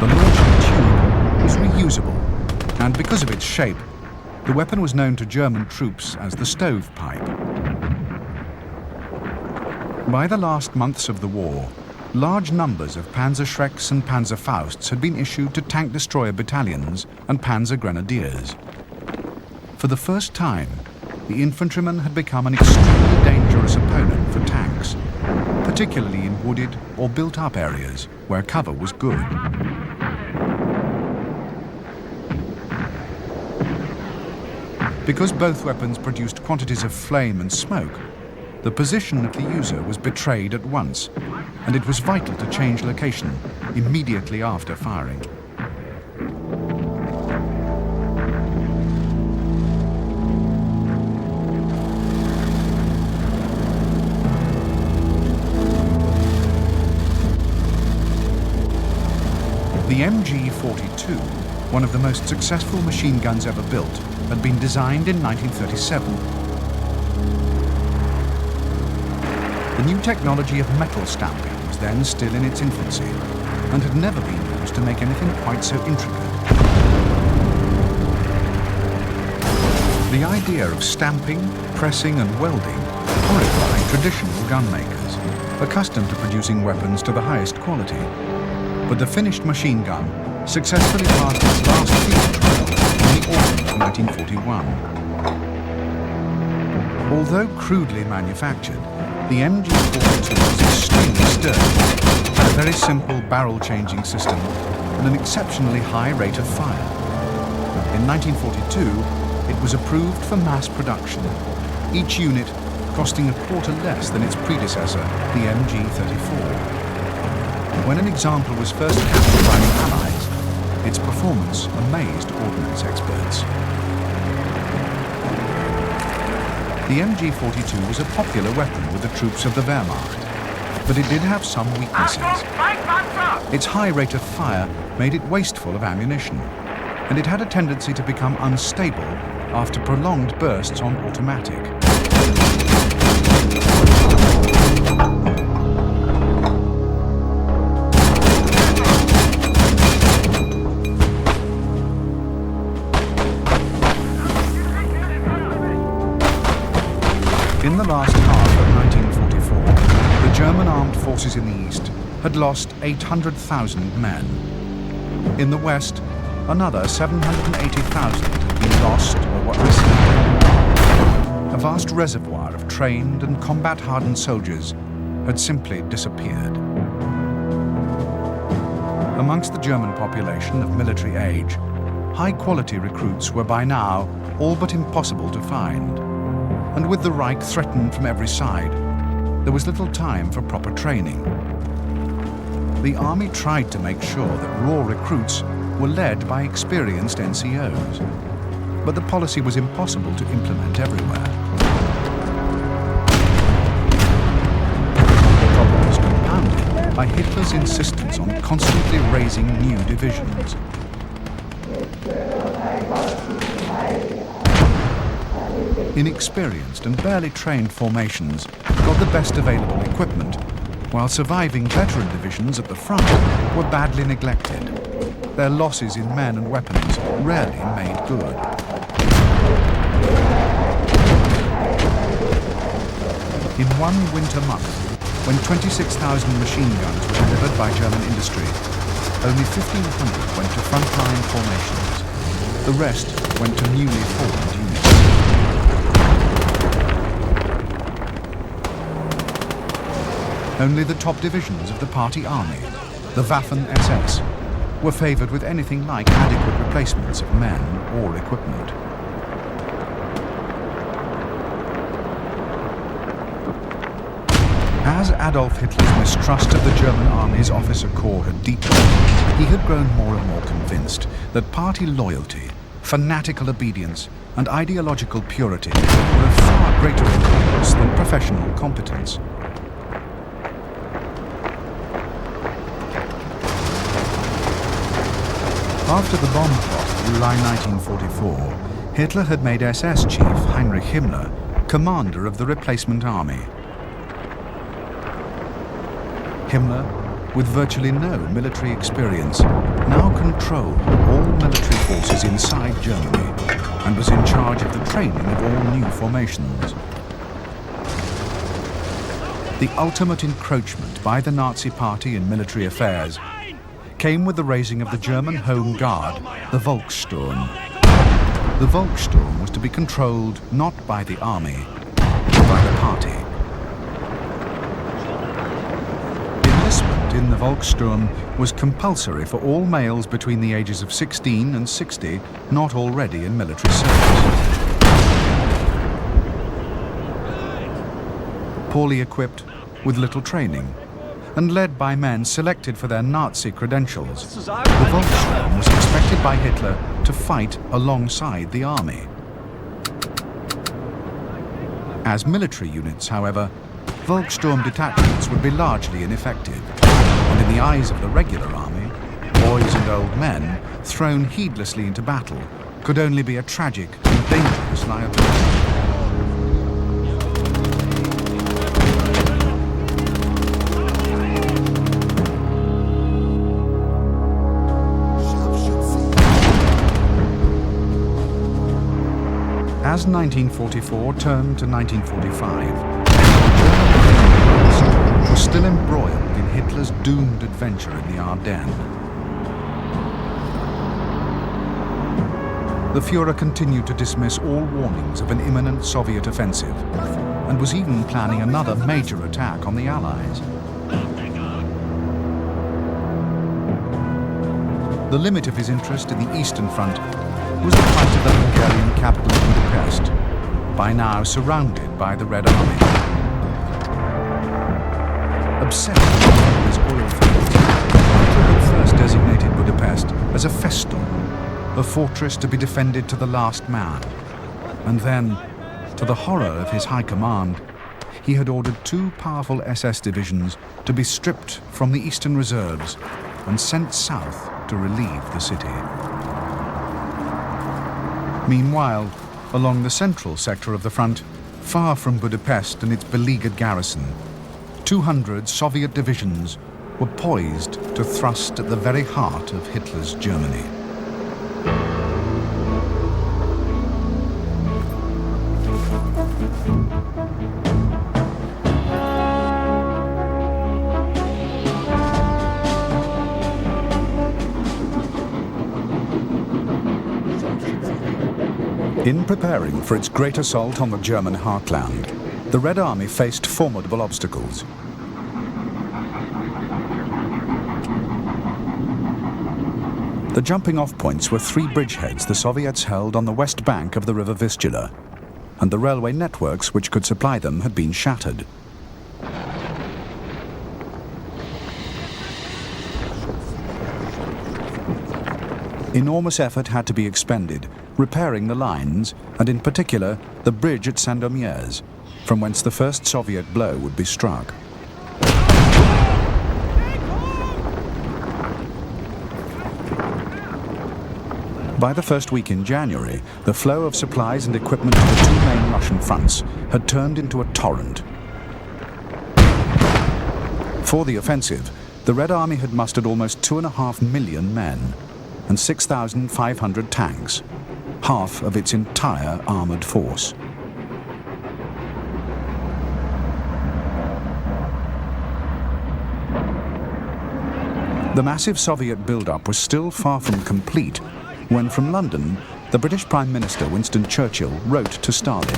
[SPEAKER 1] The launching tube was reusable, and because of its shape, the weapon was known to German troops as the stovepipe. By the last months of the war, large numbers of Panzer Schrecks and Panzer Fausts had been issued to tank destroyer battalions and Panzer Grenadiers. For the first time, the infantryman had become an extremely dangerous opponent for tanks, particularly in wooded or built-up areas where cover was good. Because both weapons produced quantities of flame and smoke, the position of the user was betrayed at once, and it was vital to change location immediately after firing. The MG-42, one of the most successful machine guns ever built, had been designed in 1937. The new technology of metal stamping was then still in its infancy and had never been used to make anything quite so intricate. The idea of stamping, pressing and welding horrified traditional gunmakers, accustomed to producing weapons to the highest quality. But the finished machine gun successfully passed its last field trial in the autumn of 1941. Although crudely manufactured, the MG42 was extremely sturdy, had a very simple barrel-changing system and an exceptionally high rate of fire. In 1942, it was approved for mass production, each unit costing a quarter less than its predecessor, the MG34. When an example was first captured by the Allies, its performance amazed ordnance experts. The MG42 was a popular weapon with the troops of the Wehrmacht, but it did have some weaknesses. Its high rate of fire made it wasteful of ammunition, and it had a tendency to become unstable after prolonged bursts on automatic. In the last half of 1944, the German armed forces in the east had lost 800,000 men. In the west, another 780,000 had been lost or were isolated. A vast reservoir of trained and combat-hardened soldiers had simply disappeared. Amongst the German population of military age, high-quality recruits were by now all but impossible to find. And with the Reich threatened from every side, there was little time for proper training. The army tried to make sure that raw recruits were led by experienced NCOs, but the policy was impossible to implement everywhere. The problem was compounded by Hitler's insistence on constantly raising new divisions. Inexperienced and barely trained formations got the best available equipment, while surviving veteran divisions at the front were badly neglected. Their losses in men and weapons rarely made good. In one winter month, when 26,000 machine guns were delivered by German industry, only 1,500 went to frontline formations. The rest went to newly formed units. Only the top divisions of the party army, the Waffen-SS, were favoured with anything like adequate replacements of men or equipment. As Adolf Hitler's mistrust of the German army's officer corps had deepened, he had grown more and more convinced that party loyalty, fanatical obedience, and ideological purity were of far greater importance than professional competence. After the bomb plot of July 1944, Hitler had made SS chief Heinrich Himmler commander of the replacement army. Himmler, with virtually no military experience, now controlled all military forces inside Germany and was in charge of the training of all new formations. The ultimate encroachment by the Nazi Party in military affairs came with the raising of the German Home Guard, the Volkssturm. The Volkssturm was to be controlled not by the army, but by the party. Enlistment in the Volkssturm was compulsory for all males between the ages of 16 and 60 not already in military service. Poorly equipped, with little training, and led by men selected for their Nazi credentials, the Volkssturm was expected by Hitler to fight alongside the army. As military units, however, Volkssturm detachments would be largely ineffective, and in the eyes of the regular army, boys and old men thrown heedlessly into battle could only be a tragic and dangerous liability. As 1944 turned to 1945, Germany was still embroiled in Hitler's doomed adventure in the Ardennes. The Führer continued to dismiss all warnings of an imminent Soviet offensive, and was even planning another major attack on the Allies. The limit of his interest in the Eastern Front was the fight of the Hungarian capital Budapest, by now surrounded by the Red Army. Obsessed with his oil fields, Hitler had first designated Budapest as a Festung, a fortress to be defended to the last man. And then, to the horror of his high command, he had ordered 2 powerful SS divisions to be stripped from the eastern reserves and sent south to relieve the city. Meanwhile, along the central sector of the front, far from Budapest and its beleaguered garrison, 200 Soviet divisions were poised to thrust at the very heart of Hitler's Germany. In preparing for its great assault on the German heartland, the Red Army faced formidable obstacles. The jumping-off points were 3 bridgeheads the Soviets held on the west bank of the river Vistula, and the railway networks which could supply them had been shattered. Enormous effort had to be expended repairing the lines, and in particular the bridge at Sandomierz, from whence the first Soviet blow would be struck. By the first week in January, the flow of supplies and equipment to the 2 main Russian fronts had turned into a torrent. For the offensive, the Red Army had mustered almost 2.5 million men and 6,500 tanks, half of its entire armoured force. The massive Soviet build-up was still far from complete when, from London, the British Prime Minister Winston Churchill wrote to Stalin.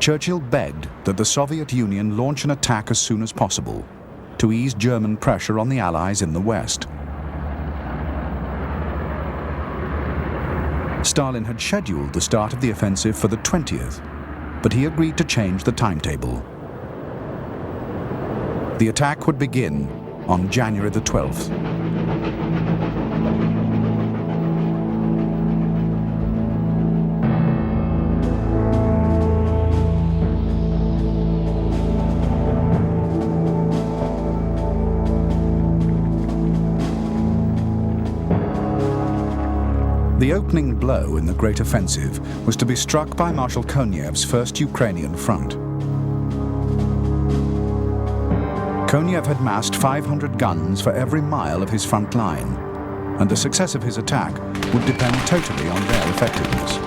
[SPEAKER 1] Churchill begged that the Soviet Union launch an attack as soon as possible to ease German pressure on the Allies in the West. Stalin had scheduled the start of the offensive for the 20th, but he agreed to change the timetable. The attack would begin on January the 12th. The opening blow in the Great Offensive was to be struck by Marshal Konev's First Ukrainian Front. Konev had massed 500 guns for every mile of his front line, and the success of his attack would depend totally on their effectiveness.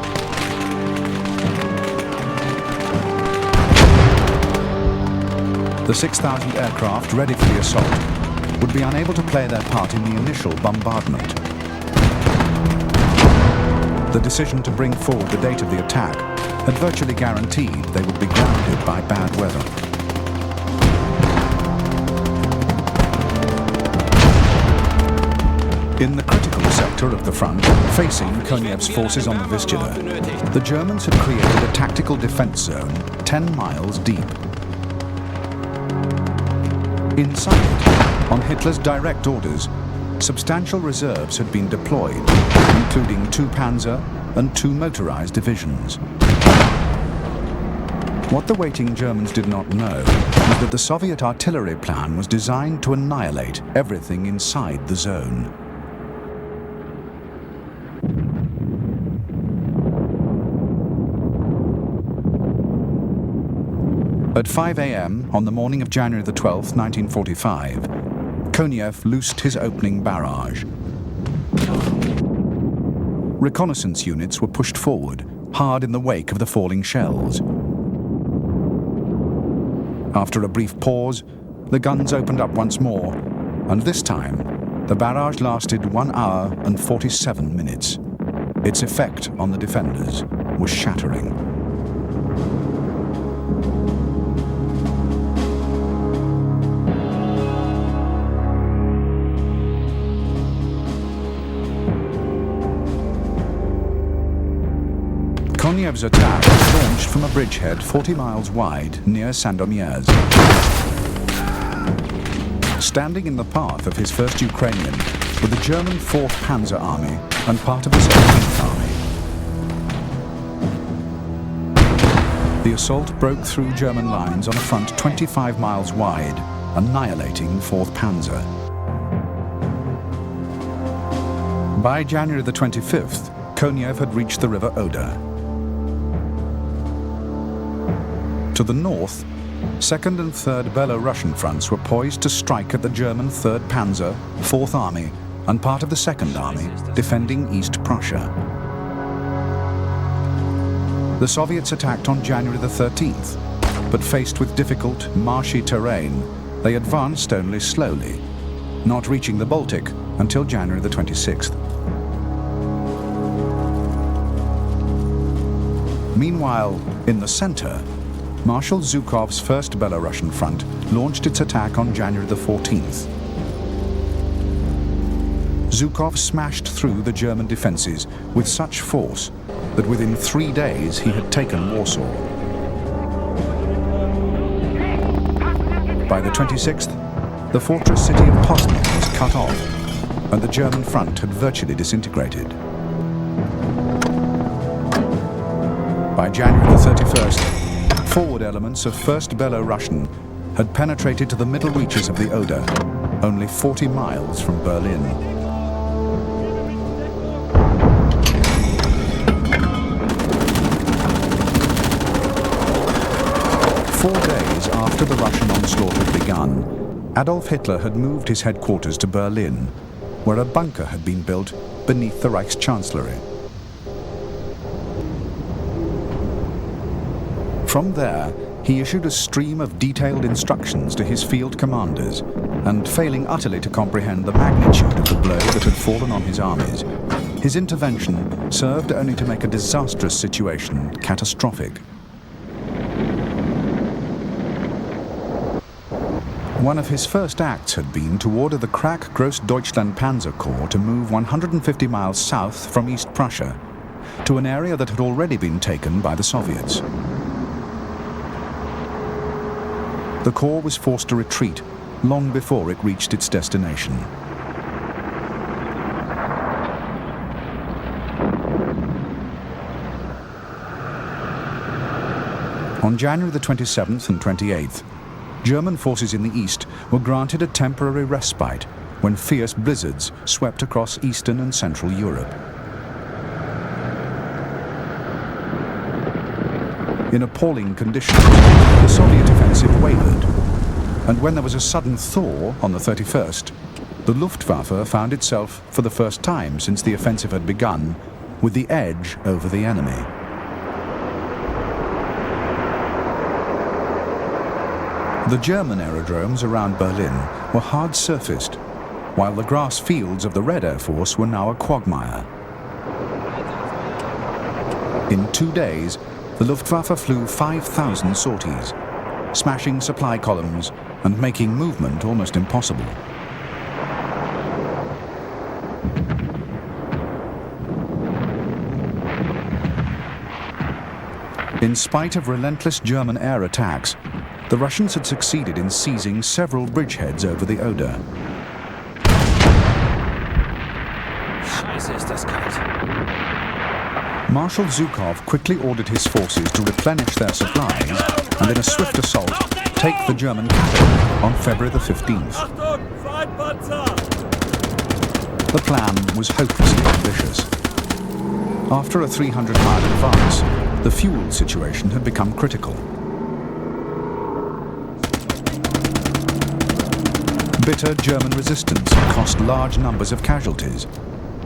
[SPEAKER 1] The 6,000 aircraft ready for the assault would be unable to play their part in the initial bombardment. The decision to bring forward the date of the attack had virtually guaranteed they would be grounded by bad weather. In the critical sector of the front, facing Konev's forces on the Vistula, the Germans had created a tactical defense zone 10 miles deep. Inside it, on Hitler's direct orders, substantial reserves had been deployed, including 2 Panzer and 2 motorized divisions. What the waiting Germans did not know was that the Soviet artillery plan was designed to annihilate everything inside the zone. At 5 a.m. on the morning of January the 12th, 1945, Konev loosed his opening barrage. reconnaissance units were pushed forward, hard in the wake of the falling shells. After a brief pause, the guns opened up once more, and this time, the barrage lasted 1 hour and 47 minutes. Its effect on the defenders was shattering. Koniev's attack was launched from a bridgehead 40 miles wide near Sandomierz. Standing in the path of his 1st Ukrainian were the German 4th Panzer Army and part of the 17th Army. The assault broke through German lines on a front 25 miles wide, annihilating 4th Panzer. By January the 25th, Koniev had reached the River Oder. To the north, 2nd and 3rd Belarusian fronts were poised to strike at the German 3rd Panzer, 4th Army, and part of the 2nd Army, defending East Prussia. The Soviets attacked on January the 13th, but faced with difficult, marshy terrain, they advanced only slowly, not reaching the Baltic until January the 26th. Meanwhile, in the center, Marshal Zhukov's 1st Belarusian front launched its attack on January the 14th. Zhukov smashed through the German defenses with such force that within 3 days he had taken Warsaw. By the 26th, the fortress city of Poznan was cut off, and the German front had virtually disintegrated. By January the 31st, forward elements of 1st Belarusian had penetrated to the middle reaches of the Oder, only 40 miles from Berlin. Four days after the Russian onslaught had begun, Adolf Hitler had moved his headquarters to Berlin, where a bunker had been built beneath the Reichschancellery. From there, he issued a stream of detailed instructions to his field commanders, and failing utterly to comprehend the magnitude of the blow that had fallen on his armies, his intervention served only to make a disastrous situation catastrophic. One of his first acts had been to order the Krak-Grossdeutschland Panzer Corps to move 150 miles south from East Prussia, to an area that had already been taken by the Soviets. The Corps was forced to retreat long before it reached its destination. On January the 27th and 28th, German forces in the east were granted a temporary respite when fierce blizzards swept across Eastern and Central Europe. In appalling conditions, the Soviet offensive wavered, and when there was a sudden thaw on the 31st, the Luftwaffe found itself, for the first time since the offensive had begun, with the edge over the enemy. The German aerodromes around Berlin were hard-surfaced, while the grass fields of the Red Air Force were now a quagmire. In 2 days, the Luftwaffe flew 5,000 sorties, smashing supply columns and making movement almost impossible. In spite of relentless German air attacks, the Russians had succeeded in seizing several bridgeheads over the Oder.
[SPEAKER 2] Scheiße, ist das kalt.
[SPEAKER 1] Marshal Zhukov quickly ordered his forces to replenish their supplies and in a swift assault take the German capital on February the 15th. The plan was hopelessly ambitious. After a 300-mile advance, the fuel situation had become critical. Bitter German resistance cost large numbers of casualties,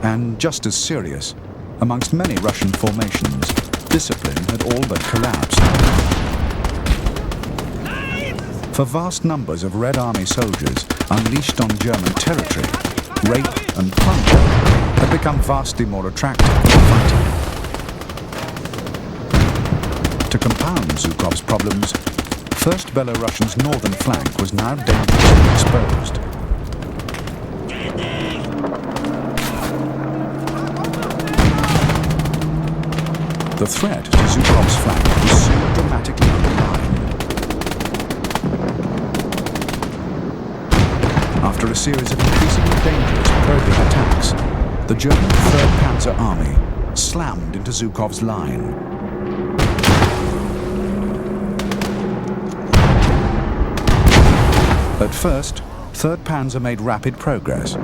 [SPEAKER 1] and just as serious, amongst many Russian formations, discipline had all but collapsed. For vast numbers of Red Army soldiers unleashed on German territory, rape and plunder had become vastly more attractive than fighting. To compound Zhukov's problems, 1st Belorussian's northern flank was now dangerously exposed. The threat to Zhukov's flank was soon dramatically undermined. After a series of increasingly dangerous probing attacks, the German 3rd Panzer Army slammed into Zhukov's line. At first, 3rd Panzer made rapid progress,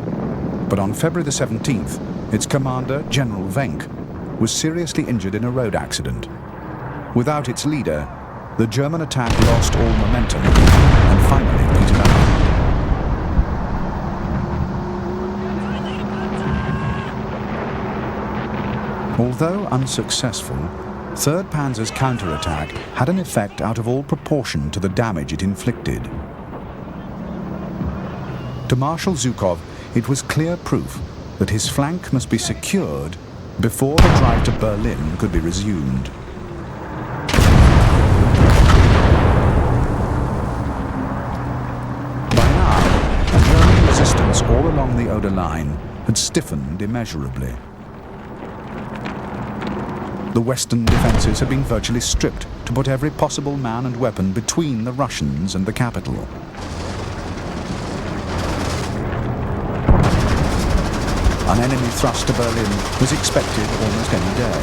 [SPEAKER 1] but on February the 17th, its commander, General Wenck, was seriously injured in a road accident. Without its leader, the German attack lost all momentum and finally petered out. Although unsuccessful, 3rd Panzer's counterattack had an effect out of all proportion to the damage it inflicted. To Marshal Zhukov, it was clear proof that his flank must be secured before the drive to Berlin could be resumed. By now, German resistance all along the Oder line had stiffened immeasurably. The western defences had been virtually stripped to put every possible man and weapon between the Russians and the capital. An enemy thrust to Berlin was expected almost any day.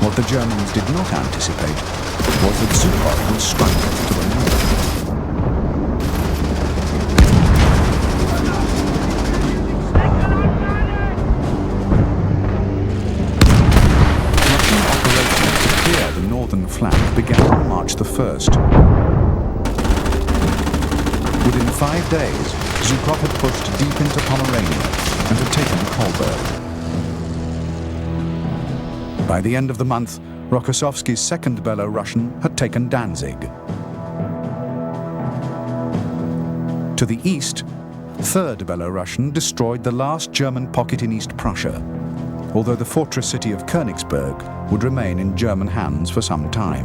[SPEAKER 1] What the Germans did not anticipate was that Zhukov would strike to the north. Russian operations to clear the northern flank began on March the 1st. Within 5 days, Zhukov had pushed deep into Pomerania and had taken Kolberg. By the end of the month, Rokossovsky's 2nd Belorussian had taken Danzig. To the east, 3rd Belorussian destroyed the last German pocket in East Prussia, although the fortress city of Königsberg would remain in German hands for some time.